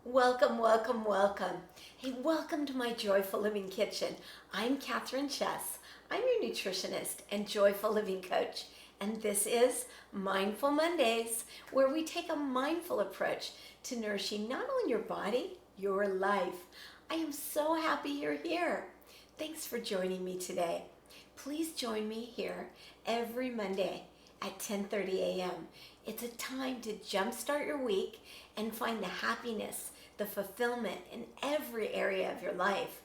Welcome, welcome, welcome. Hey, welcome to my Joyful Living Kitchen. I'm Kathryn. I'm your nutritionist and Joyful Living Coach. And this is Mindful Mondays, where we take a mindful approach to nourishing not only your body, your life. I am so happy you're here. Thanks for joining me today. Please join me here every Monday at 10:30 a.m. It's a time to jumpstart your week and find the happiness, the fulfillment in every area of your life.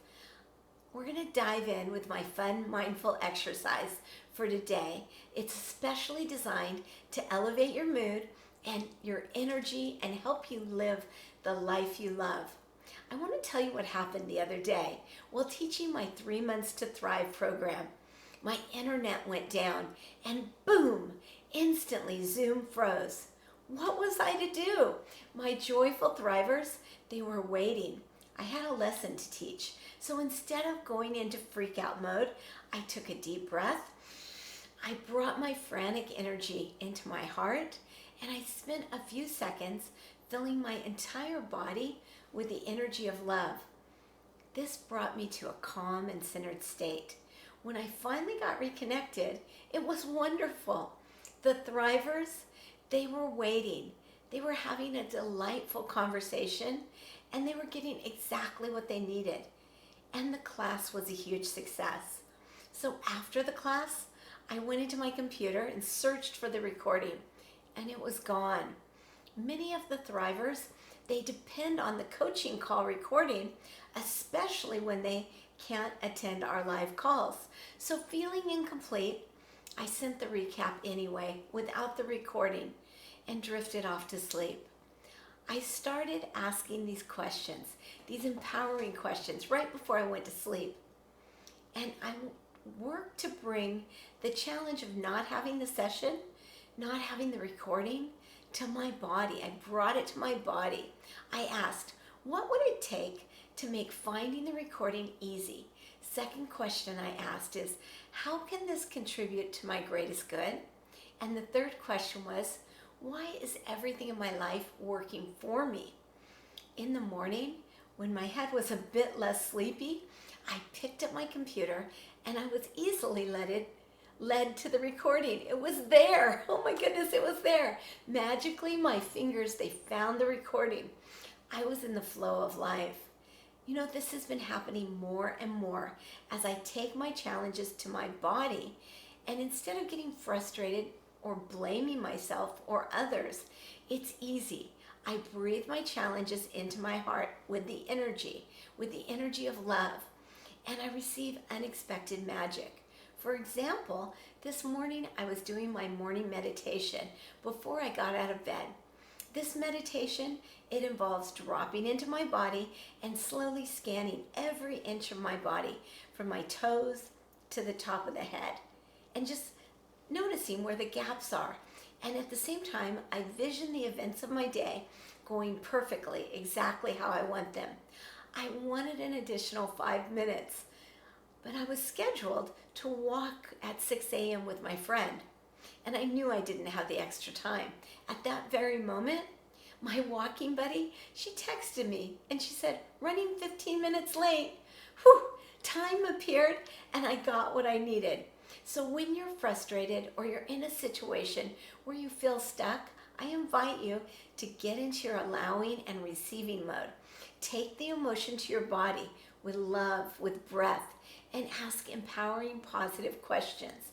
We're going to dive in with my fun, mindful exercise for today. It's especially designed to elevate your mood and your energy and help you live the life you love. I want to tell you what happened the other day while teaching my 3 Months to Thrive program. My internet went down and boom, instantly Zoom froze. What was I to do? My joyful thrivers, they were waiting. I had a lesson to teach. So instead of going into freak out mode, I took a deep breath. I brought my frantic energy into my heart and I spent a few seconds filling my entire body with the energy of love. This brought me to a calm and centered state. When I finally got reconnected, it was wonderful. The thrivers, they were waiting. They were having a delightful conversation and they were getting exactly what they needed. And the class was a huge success. So after the class, I went into my computer and searched for the recording and it was gone. Many of the thrivers, they depend on the coaching call recording, especially when they can't attend our live calls. So feeling incomplete, I sent the recap anyway without the recording and drifted off to sleep. I started asking these questions, these empowering questions right before I went to sleep. And I worked to bring the challenge of not having the session, not having the recording to my body. I brought it to my body. I asked, what would it take to make finding the recording easy? Second question I asked is, how can this contribute to my greatest good? And the third question was, why is everything in my life working for me? In the morning, when my head was a bit less sleepy, I picked up my computer and I was easily led to the recording. It was there. Oh my goodness, it was there. Magically, my fingers, they found the recording. I was in the flow of life. You know, this has been happening more and more as I take my challenges to my body, and instead of getting frustrated or blaming myself or others, it's easy. I breathe my challenges into my heart with the energy of love, and I receive unexpected magic. For example, this morning I was doing my morning meditation before I got out of bed. This meditation, it involves dropping into my body and slowly scanning every inch of my body from my toes to the top of the head and just noticing where the gaps are. And at the same time, I vision the events of my day going perfectly, exactly how I want them. I wanted an additional 5 minutes, but I was scheduled to walk at 6 a.m. with my friend. And I knew I didn't have the extra time. At that very moment, my walking buddy, she texted me and she said, running 15 minutes late. Whew, time appeared and I got what I needed. So when you're frustrated or you're in a situation where you feel stuck, I invite you to get into your allowing and receiving mode. Take the emotion to your body with love, with breath, and ask empowering, positive questions.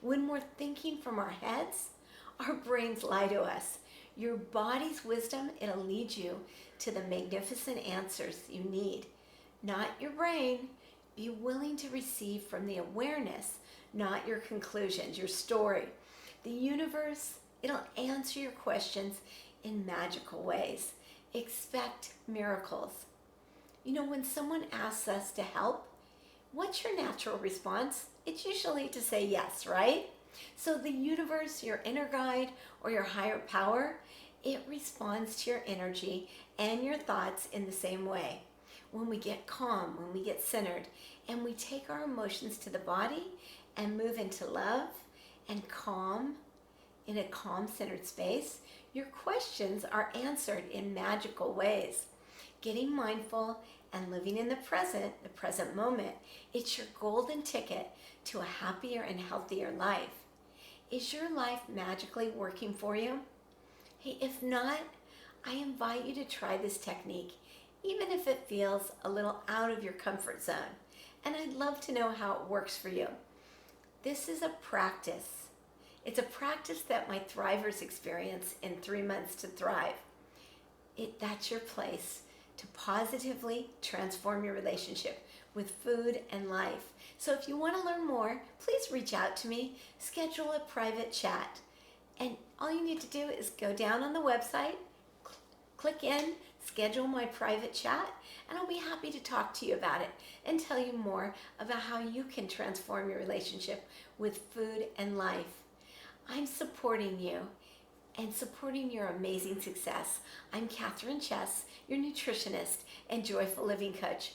When we're thinking from our heads, our brains lie to us. Your body's wisdom, it'll lead you to the magnificent answers you need. Not your brain. Be willing to receive from the awareness, not your conclusions, your story. The universe, it'll answer your questions in magical ways. Expect miracles. You know, when someone asks us to help, what's your natural response? It's usually to say yes, right? So the universe, your inner guide, or your higher power, it responds to your energy and your thoughts in the same way. When we get calm, when we get centered, and we take our emotions to the body and move into love and calm, in a calm, centered space, your questions are answered in magical ways. Getting mindful and living in the present moment, it's your golden ticket to a happier and healthier life. Is your life magically working for you? Hey, if not, I invite you to try this technique, even if it feels a little out of your comfort zone. And I'd love to know how it works for you. This is a practice. It's a practice that my thrivers experience in 3 months to thrive. That's your place to positively transform your relationship with food and life. So if you want to learn more, please reach out to me, schedule a private chat. And all you need to do is go down on the website, click in, schedule my private chat, and I'll be happy to talk to you about it and tell you more about how you can transform your relationship with food and life. I'm supporting you and supporting your amazing success. I'm Kathryn Chess, your nutritionist and joyful living coach.